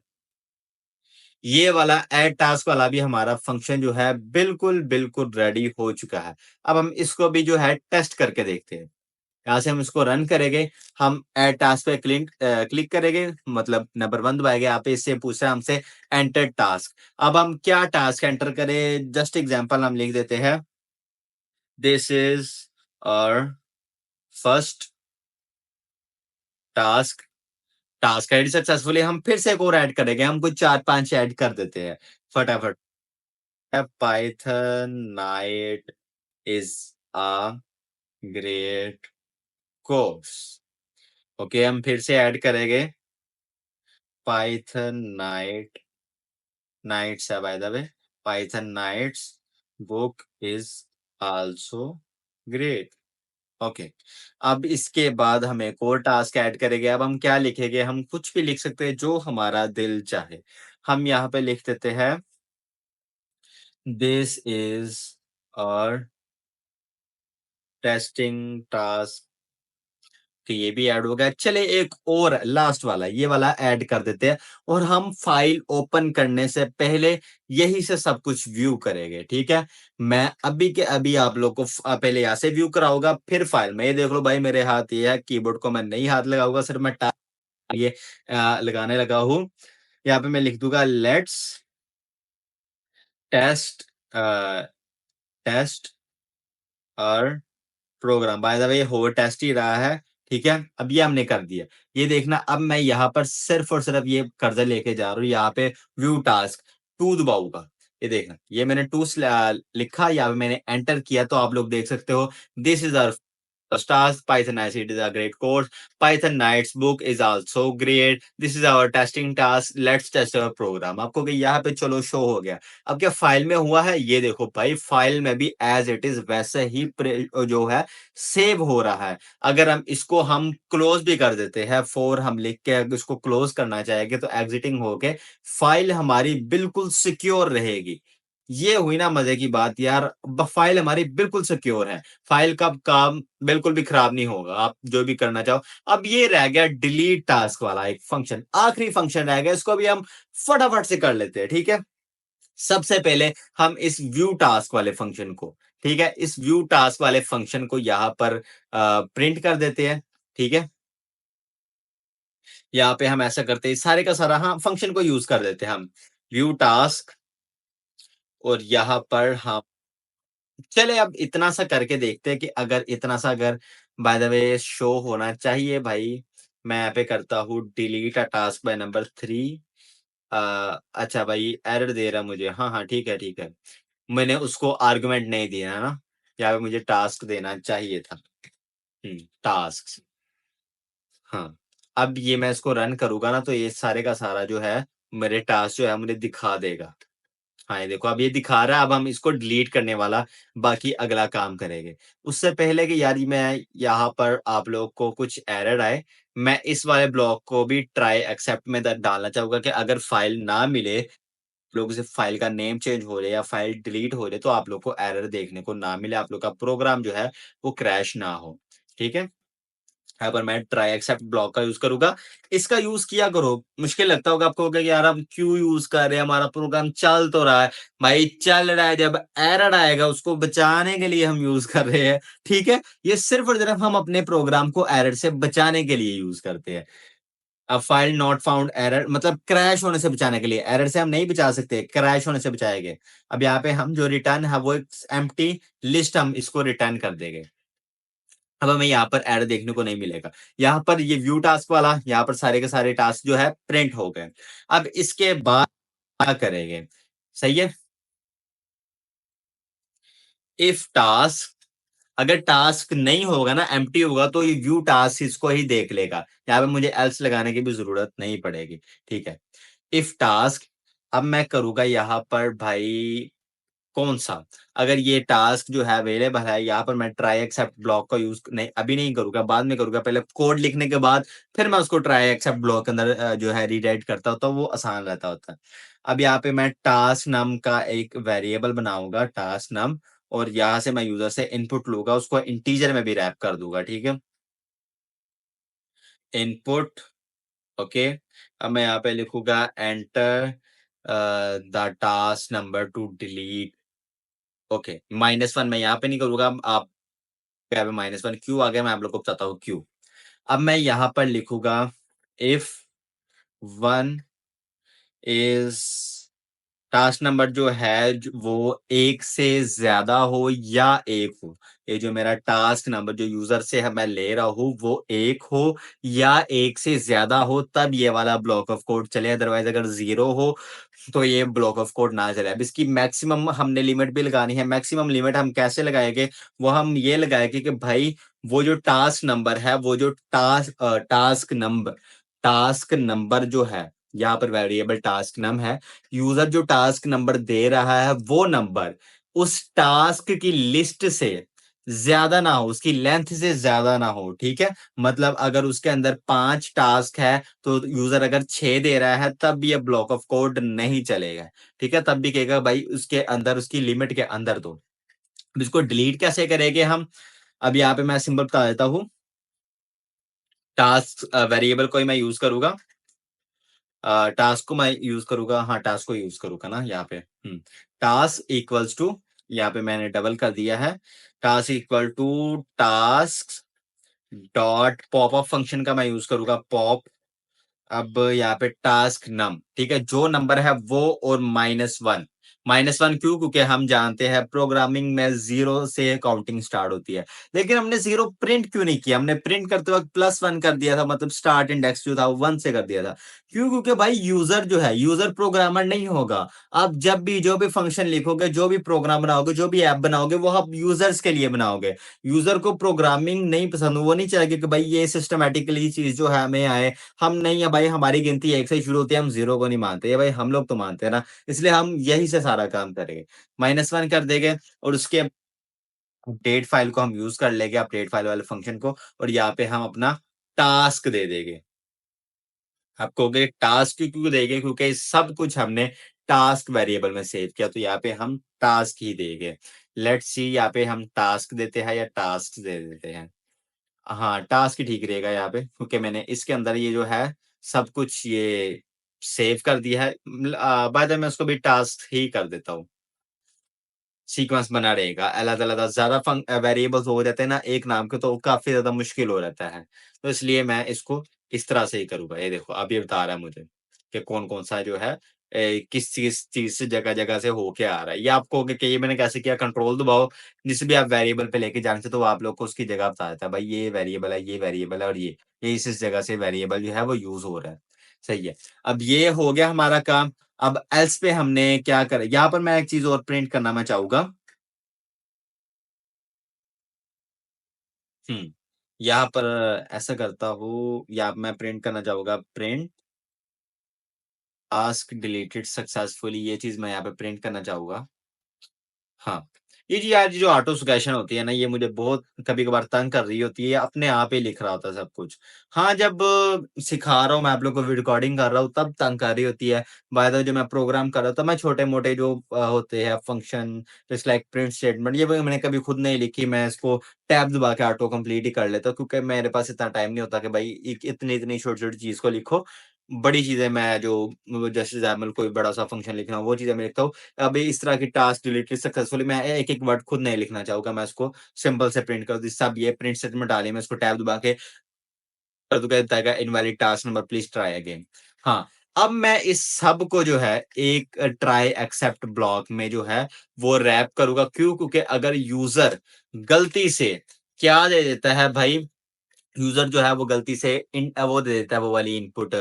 ये वाला ऐड टास्क वाला भी हमारा फंक्शन जो है बिल्कुल बिल्कुल रेडी हो चुका है। अब हम इसको भी जो है टेस्ट करके देखते हैं। यहाँ से हम इसको रन करेंगे, हम ऐड टास्क पे क्लिक करेंगे, मतलब नंबर 1 दबाएंगे। यहाँ पे इससे पूछ रहा है हमसे एंटर टास्क। अब हम क्या टास्क एंटर करें? जस्ट एग्जांपल हम लिख देते हैं, दिस इज और first task, task ID successfully. हम फिर से एक और ऐड करेंगे, हम कुछ 4-5 ऐड कर देते हैं फटाफट। Python knight is a great course. Okay, हम फिर से ऐड करेंगे पाइथन नाइट, नाइट्स है by the way, Python knights book is also great. Okay, अब इसके बाद हम एक और टास्क ऐड करेंगे। अब हम क्या लिखेंगे? हम कुछ भी लिख सकते हैं जो हमारा दिल चाहे। हम यहाँ पे लिख देते हैं दिस इज और टेस्टिंग टास्क, कि ये भी ऐड हो गया। चले एक और लास्ट वाला, ये वाला ऐड कर देते हैं और हम फाइल ओपन करने से पहले यही से सब कुछ व्यू करेंगे। ठीक है, मैं अभी के अभी आप लोग को पहले यहाँ से व्यू कराऊंगा, फिर फाइल में। ये देख लो भाई, मेरे हाथ ये है, कीबोर्ड को मैं नहीं हाथ लगाऊंगा, सिर्फ मैं ये लगाने लगा हूँ। यहाँ पे मैं लिख दूंगा लेट्स टेस्ट टेस्ट और प्रोग्राम। बाय द वे हो टेस्ट ही रहा है। ठीक है, अब ये हमने कर दिया। ये देखना, अब मैं यहाँ पर सिर्फ और सिर्फ ये कर्जा लेके जा रहा हूँ, यहाँ पे व्यू टास्क टू दबाऊंगा। ये देखना, ये मैंने टू लिखा, यहाँ पे मैंने एंटर किया, तो आप लोग देख सकते हो this is our stars. Python ICT is a great course. Python Nights book is also great. This is our testing task. Let's test our program. आपको कि यहाँ पे चलो शो हो गया। अब क्या फाइल में हुआ है? ये देखो भाई, फाइल में भी एज इट इज वैसे ही जो है सेव हो रहा है। अगर हम क्लोज भी कर देते हैं, फोर हम लिख के अगर इसको क्लोज करना चाहेंगे तो एग्जिटिंग होके फाइल हमारी बिल्कुल सिक्योर रहेगी। ये हुई ना मजे की बात यार, फाइल हमारी बिल्कुल सिक्योर है। फाइल का काम बिल्कुल भी खराब नहीं होगा, आप जो भी करना चाहो। अब ये रह गया डिलीट टास्क वाला एक फंक्शन, आखिरी फंक्शन रह गया, इसको भी हम फटाफट से कर लेते हैं। ठीक है, सबसे पहले हम इस व्यू टास्क वाले फंक्शन को, ठीक है, इस व्यू टास्क वाले फंक्शन को यहां पर प्रिंट कर देते हैं। ठीक है, यहाँ पे हम ऐसा करते हैं, सारे का सारा हाँ फंक्शन को यूज कर देते हैं हम, व्यू टास्क, और यहाँ पर हम चले अब इतना सा करके देखते हैं कि अगर इतना सा अगर बाय द वे शो होना चाहिए भाई। मैं यहाँ पे करता हूँ delete a task by number 3। अच्छा भाई, एरर दे रहा मुझे। हाँ हाँ, ठीक है ठीक है, मैंने उसको आर्गुमेंट नहीं दिया है ना, यहाँ पे मुझे टास्क देना चाहिए था। टास्क, हाँ। अब ये मैं इसको रन करूंगा ना, तो ये सारे का सारा जो है मेरे टास्क जो है मुझे दिखा देगा। हाँ, ये देखो अब ये दिखा रहा है। अब हम इसको डिलीट करने वाला बाकी अगला काम करेंगे। उससे पहले कि यार मैं यहाँ पर आप लोग को कुछ एरर आए, मैं इस वाले ब्लॉक को भी ट्राई एक्सेप्ट में डालना चाहूंगा कि अगर फाइल ना मिले, लोग से फाइल का नेम चेंज हो रहे या फाइल डिलीट हो रहे, तो आप लोग को एरर देखने को ना मिले, आप लोग का प्रोग्राम जो है वो क्रैश ना हो। ठीक है, यहाँ पर मैं ट्राई एक्सेप्ट ब्लॉक का यूज करूंगा। इसका यूज किया करो। मुश्किल लगता होगा आपको कि यार हम क्यों यूज कर रहे हैं, हमारा प्रोग्राम चल तो रहा है। भाई चल रहा है, जब एरर आएगा उसको बचाने के लिए हम यूज कर रहे हैं। ठीक है, ये सिर्फ और सिर्फ हम अपने प्रोग्राम को एरर से बचाने के लिए यूज करते हैं। अब फाइल नॉट फाउंड एरर मतलब क्रैश होने से बचाने के लिए, एरर से हम नहीं बचा सकते, क्रैश होने से बचाएंगे। अब यहाँ पे हम जो रिटर्न है वो एक एम्प्टी लिस्ट हम इसको रिटर्न कर देंगे। अब हमें यहाँ पर एरर देखने को नहीं मिलेगा। यहाँ पर ये व्यू टास्क वाला, यहाँ पर सारे के सारे टास्क जो है प्रिंट हो गए। अब इसके बाद क्या करेंगे? सही है, इफ टास्क, अगर टास्क नहीं होगा ना, एम्प्टी होगा, तो ये व्यू टास्क इसको ही देख लेगा। यहाँ पे मुझे एल्स लगाने की भी जरूरत नहीं पड़ेगी। ठीक है, इफ टास्क, अब मैं करूंगा यहाँ पर भाई कौन सा, अगर ये टास्क जो है अवेलेबल है, यहाँ पर मैं ट्राई एक्सेप्ट ब्लॉक का यूज नहीं अभी नहीं करूंगा, बाद में करूंगा। पहले कोड लिखने के बाद फिर मैं उसको ट्राई एक्सेप्ट ब्लॉक के अंदर जो है रीडायरेक्ट करता हूँ, तो वो आसान रहता होता है। अब यहाँ पे मैं टास्क नम का एक वेरिएबल बनाऊंगा, टास्क नम, और यहाँ से मैं यूजर से इनपुट लूंगा, उसको इंटीजर में भी रैप कर दूंगा। ठीक है, इनपुट, ओके। अब मैं यहाँ पे लिखूंगा enter the task number two delete. Okay, -1 मैं यहाँ पे नहीं करूंगा। आप यहाँ पे -1 क्यों आ गया, मैं आप लोग को बताता हूँ क्यों। अब मैं यहाँ पर लिखूंगा इफ 1 इज, टास्क नंबर जो है वो 1 से ज्यादा हो या 1 हो। ये जो मेरा टास्क नंबर जो यूजर से है मैं ले रहा हूँ वो 1 हो या 1 से ज्यादा हो, तब ये वाला ब्लॉक ऑफ कोड चले। अदरवाइज अगर 0 हो तो ये ब्लॉक ऑफ कोड ना चले। अब इसकी मैक्सिमम हमने लिमिट भी लगानी है। मैक्सिमम लिमिट हम कैसे लगाएंगे? वो हम ये लगाएंगे कि भाई वो जो टास्क नंबर है, वो जो टास्क नंबर जो है यहाँ पर वेरिएबल टास्क नम है। यूजर जो टास्क नंबर दे रहा है वो नंबर उस टास्क की लिस्ट से ज्यादा ना हो, उसकी लेंथ से ज्यादा ना हो, ठीक है। मतलब अगर उसके अंदर 5 टास्क है तो यूजर अगर 6 दे रहा है तब भी ये ब्लॉक ऑफ कोड नहीं चलेगा, ठीक है। तब भी कहेगा भाई उसके अंदर, उसकी लिमिट के अंदर दो। अब इसको डिलीट कैसे करेंगे हम? अब यहाँ पे मैं सिंबल बता देता हूँ। टास्क वेरिएबल को ही मैं यूज करूंगा, टास्क को मैं यूज करूंगा, हाँ टास्क को यूज करूंगा ना यहाँ पे। टास्क इक्वल्स टू, यहाँ पे मैंने डबल कर दिया है, task equal to task dot pop up function का मैं यूज करूंगा, पॉप। अब यहाँ पे टास्क नम, ठीक है, जो नंबर है वो और -1। -1 क्यों? क्योंकि हम जानते हैं प्रोग्रामिंग में 0 से काउंटिंग स्टार्ट होती है। लेकिन हमने 0 प्रिंट क्यों नहीं किया? हमने प्रिंट करते वक्त +1 कर दिया था, मतलब स्टार्ट इंडेक्स जो था वो 1 से कर दिया था। क्यों? क्योंकि भाई यूजर जो है, यूजर प्रोग्रामर नहीं होगा। आप जब भी जो भी फंक्शन लिखोगे, जो भी प्रोग्राम बनाओगे, जो भी ऐप बनाओगे, वो आप यूजर्स के लिए बनाओगे। यूजर को प्रोग्रामिंग नहीं पसंद, वो नहीं चाहेगा कि भाई ये सिस्टमेटिकली चीज जो है हमें आए। हम नहीं है भाई, हमारी गिनती 1 से ही शुरू होती है, हम 0 को नहीं मानते। ये भाई हम लोग तो मानते हैं ना, इसलिए हम यही से सारा काम करेंगे। -1 कर देंगे और उसके अपडेट फाइल को हम यूज कर लेंगे, अपडेट फाइल वाले फंक्शन को, और यहाँ पे हम अपना टास्क दे देंगे। आप कहोगे टास्क क्यों देंगे? क्योंकि सब कुछ हमने टास्क वेरिएबल में सेव किया, तो यहाँ पे हम टास्क ही देंगे। लेट्स सी, यहाँ पे हम टास्क देते हैं या टास्क दे देते हैं। हाँ, टास्क ही ठीक रहेगा यहाँ पे, क्योंकि मैंने इसके अंदर ये जो है सब कुछ ये सेव कर दिया है। बाय द वे मैं उसको भी टास्क ही कर देता हूँ। सीक्वेंस बना रहेगा। अलग-अलग ज़्यादा वेरिएबल्स हो जाते हैं ना एक नाम के, तो काफ़ी ज़्यादा मुश्किल हो जाता है। तो इसलिए मैं इसको इस तरह से ही करूँगा। ये देखो अब ये बता रहा है मुझे कि कौन-कौन सा जो है किस चीज़ चीज़ से जगह-जगह से होके आ रहा है। ये आप कहोगे कि ये मैंने कैसे किया? कंट्रोल दबाओ, जिस भी आप वेरिएबल पे लेके जाना चाहते हो, वो आप लोग को उसकी जगह बता देता है। भाई ये वेरिएबल है, ये वेरिएबल है और ये इस जगह से वेरिएबल जो है वो यूज़ हो रहा है। सही है। अब ये हो गया हमारा काम। अब एल्स पे हमने क्या करा? यहाँ पर मैं एक चीज़ और प्रिंट करना मैं चाहूँगा। हुँ। यहाँ पर ऐसा करता हूँ, या मैं प्रिंट करना चाहूँगा, प्रिंट टास्क डिलीटेड सक्सेसफुली, ये चीज़ मैं यहाँ पे प्रिंट करना चाहूँगा। हाँ, ये जी यार, ये जो ऑटो सजेशन होती है ना, ये मुझे बहुत कभी-कभार तंग कर रही होती है, अपने आप ही लिख रहा होता है सब कुछ। हाँ, जब सिखा रहा हूँ मैं आप लोग को, रिकॉर्डिंग कर रहा हूँ, तब तंग कर रही होती है। बाय द वे, जो मैं प्रोग्राम कर रहा हूँ, तब मैं छोटे-मोटे जो होते हैं function, just like print statement, ये भी मैंने कभी खुद नहीं लिखी, मैं इसको टैब दबा के ऑटो कंप्लीट ही कर लेता हूँ, क्योंकि मेरे पास इतना टाइम नहीं होता कि भाई एक इतनी-इतनी छोटी-छोटी चीज़ को लिखो। बड़ी चीज़ें मैं जो जैसे एग्ज़ाम्पल कोई बड़ा-सा फंक्शन लिखना हो, वो चीज़ें मैं लिखता हूँ। अभी इस तरह की टास्क डिलीटेड सक्सेसफुली, मैं एक-एक वर्ड खुद नहीं लिखना चाहूँगा, मैं उसको सिंपल से प्रिंट कर दूँ। सब ये प्रिंट स्टेटमेंट डाली, मैं इसको टैब दबा के कर दूँगा, कहता है invalid task number, please try again. हाँ, अब मैं इस सब को जो है एक ट्राई एक्सेप्ट ब्लॉक में जो है वो रैप करूँगा। क्यों? क्योंकि अगर यूज़र गलती से क्या दे देता है भाई, यूज़र जो है वो गलती से वो दे देता है, वो वाली इनपुट,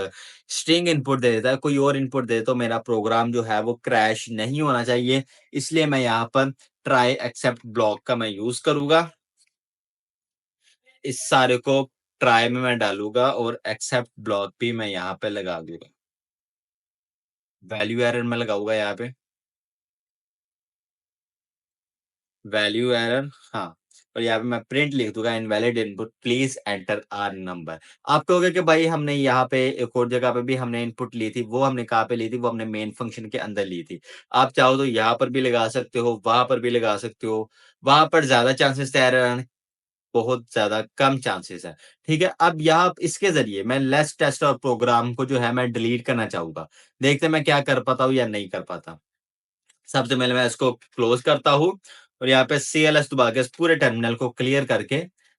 स्ट्रिंग इनपुट दे देता है, कोई और इनपुट दे, तो मेरा प्रोग्राम जो है वो क्रैश नहीं होना चाहिए। इसलिए मैं यहाँ पर ट्राई एक्सेप्ट ब्लॉक का मैं यूज़ करूँगा। इस सारे को ट्राई में मैं डालूँगा और एक्सेप्ट ब्लॉक भी मैं यहाँ पे लगा दूँगा। वैल्यू एरर मैं लगाऊँगा यहाँ पे। वैल्यू एरर, हाँ, और यहाँ पे मैं प्रिंट लिख दूँगा, invalid input, please enter a number. आप कहोगे कि भाई हमने यहाँ पे एक और जगह पे भी हमने इनपुट ली थी, वो हमने कहाँ पे ली थी? वो हमने मेन फंक्शन के अंदर ली थी। आप चाहो तो यहाँ पर भी लगा सकते हो, वहाँ पर भी लगा सकते हो। वहाँ पर ज़्यादा चांसेस थे एरर आने, बहुत ज़्यादा कम चांसेस है। ठीक है? अब यहाँ इसके ज़रिए मैं लेस टेस्ट और प्रोग्राम को जो है मैं डिलीट करना चाहूँगा। देखते हैं मैं क्या कर पाता हूँ या नहीं कर पाता। सबसे पहले मैं इसको क्लोज़ करता हूँ और यहाँ पे सीएलएस दबा के इस पूरे टर्मिनल को क्लियर करके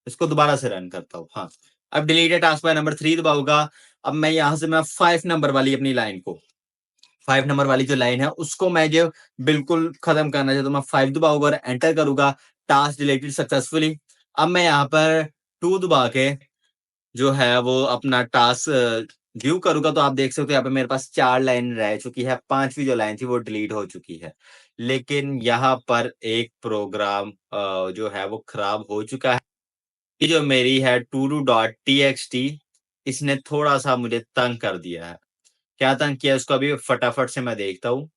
इसको दोबारा से रन करता हूँ। हाँ, अब डिलीटेड टास्क बाय नंबर 3 दबाऊँगा। अब मैं यहाँ से मैं 5 नंबर वाली अपनी लाइन को, 5 नंबर वाली जो लाइन है उसको मैं जो बिल्कुल खत्म करना चाहता हूँ, मैं 5 दबाऊँगा और एंटर करूँगा, टास्क डिलीटेड सक्सेसफुली। अब मैं यहाँ पर 2 दबा के जो है वो अपना टास्क व्यू करूँगा, तो आप देख सकते हो यहाँ पे मेरे पास 4 लाइन रह चुकी है, 5वीं जो लाइन थी वो डिलीट हो चुकी है। लेकिन यहाँ पर एक प्रोग्राम जो है वो खराब हो चुका है। ये जो मेरी है to do.txt, इसने थोड़ा-सा मुझे तंग कर दिया है। क्या तंग किया उसको अभी फटाफट से मैं देखता हूँ।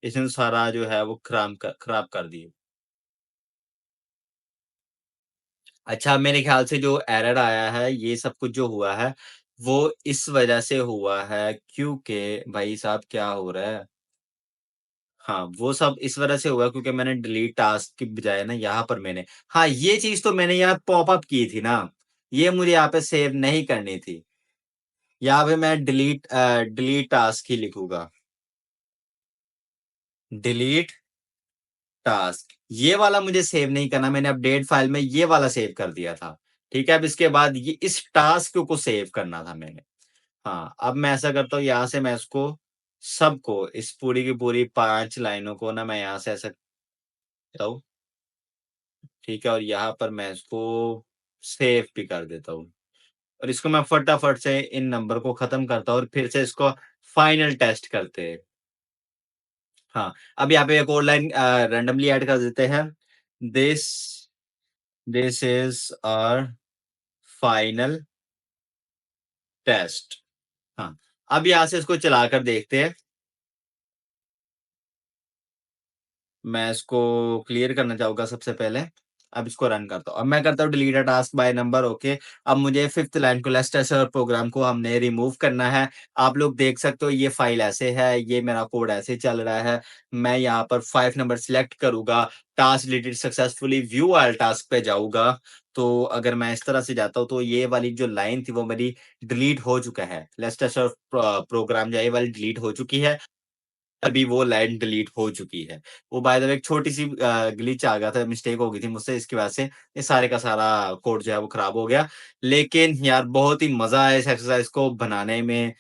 इसने तो सारा जो है वो खराब कर दिए। अच्छा, मेरे ख़्याल से जो एरर आया है, ये सब कुछ जो हुआ है, वो इस वज़ह से हुआ है क्योंकि भाई साहब क्या हो रहा है? हाँ, वो सब इस वज़ह से हुआ क्योंकि मैंने डिलीट टास्क की बजाय ना यहाँ पर मैंने हाँ, ये चीज़ तो मैंने यहाँ पॉप अप की थी ना, ये मुझे यहाँ पे सेव नहीं करनी थी। यहाँ पे मैं डिलीट टास्क ही लिखूँगा। डिलीट टास्क, ये वाला मुझे सेव नहीं करना, मैंने अपडेट फ़ाइल में ये वाला सेव कर दिया था। ठीक है? अब इसके बाद ये इस टास्क को सेव करना था मैंने। हाँ, अब मैं ऐसा करता हूँ यहाँ से मैं इसको सबको इस पूरी की पूरी 5 लाइनों को ना मैं यहाँ से ऐसा करता हूँ, ठीक है? और यहाँ पर मैं इसको सेव भी कर देता हूँ। और इसको मैं फटाफट से इन नंबर को ख़त्म करता हूँ और फिर से इसको फाइनल टेस्ट करते हैं। हाँ, अब यहाँ पे एक और लाइन रैंडमली ऐड कर देते हैं। This this is our final test. हाँ, अब यहाँ से इसको चलाकर देखते हैं। मैं इसको क्लियर करना चाहूँगा सबसे पहले। अब इसको रन करता हूँ। अब मैं करता हूँ delete a task by number okay. अब मुझे 5th लाइन को लेट्स टेस्ट आवर प्रोग्राम को हमने रिमूव करना है। आप लोग देख सकते हो ये फाइल ऐसे है, ये मेरा कोड ऐसे चल रहा है। मैं यहाँ पर 5 नंबर सिलेक्ट करूँगा, task deleted successfully view all task पे जाऊँगा। तो अगर मैं इस तरह से जाता हूँ तो ये वाली जो लाइन थी वो मेरी डिलीट हो चुका है। लेट्स टेस्ट आवर प्रोग्राम जो है ये वाली डिलीट हो चुकी है। अभी वो लाइन डिलीट हो चुकी है। वो बाय द वे एक छोटी-सी ग्लिच आ गया था, मिस्टेक हो गई थी मुझसे इसकी वजह से ये सारे का सारा कोड जो है वो खराब हो गया। लेकिन यार बहुत ही मज़ा आया इस एक्सरसाइज़ को बनाने में,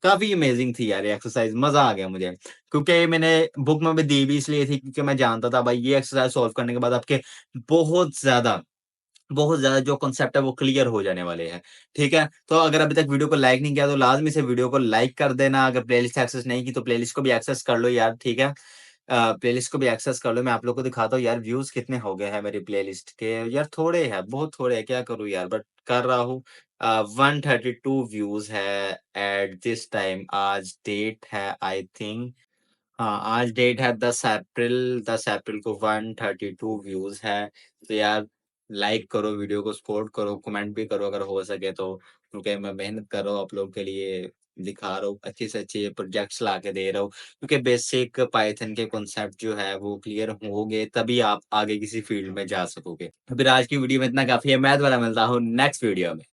काफ़ी अमेज़िंग थी यार ये एक्सरसाइज़, मज़ा आ गया मुझे। क्योंकि मैंने बुक में भी दी भी इसलिए थी क्योंकि मैं जानता था भाई ये एक्सरसाइज़ सॉल्व करने के बाद आपके बहुत ज़्यादा बहुत ज़्यादा जो कॉन्सेप्ट है वो क्लियर हो जाने वाले हैं, ठीक है? तो अगर अभी तक वीडियो को लाइक नहीं किया तो लाज़मी से वीडियो को लाइक कर देना, अगर प्लेलिस्ट एक्सेस नहीं की तो प्लेलिस्ट को भी एक्सेस कर लो यार, ठीक है? प्लेलिस्ट को भी एक्सेस कर लो, मैं आप लोगों को दिखाता हूँ यार व्यूज़ कितने हो गए हैं मेरी प्लेलिस्ट के, यार थोड़े हैं, बहुत थोड़े हैं, क्या करूँ यार बट कर रहा हूँ। 132 व्यूज़ है एट दिस टाइम, आज डेट है आई थिंक हाँ, आज डेट है 10 अप्रैल को 132 व्यूज़ है। तो यार लाइक करो, वीडियो को सपोर्ट करो, कमेंट भी करो अगर हो सके तो। क्योंकि मैं मेहनत कर रहा हूँ आप लोगों के लिए, दिखा रहा हूँ, अच्छे से अच्छे प्रोजेक्ट्स ला के दे रहा हूँ। क्योंकि बेसिक पाइथन के कॉन्सेप्ट जो है वो क्लियर होंगे तभी आप आगे किसी फील्ड में जा सकोगे। तो फिर आज की वीडियो में इतना काफ़ी है, मैं दोबारा मिलता हूँ नेक्स्ट वीडियो में।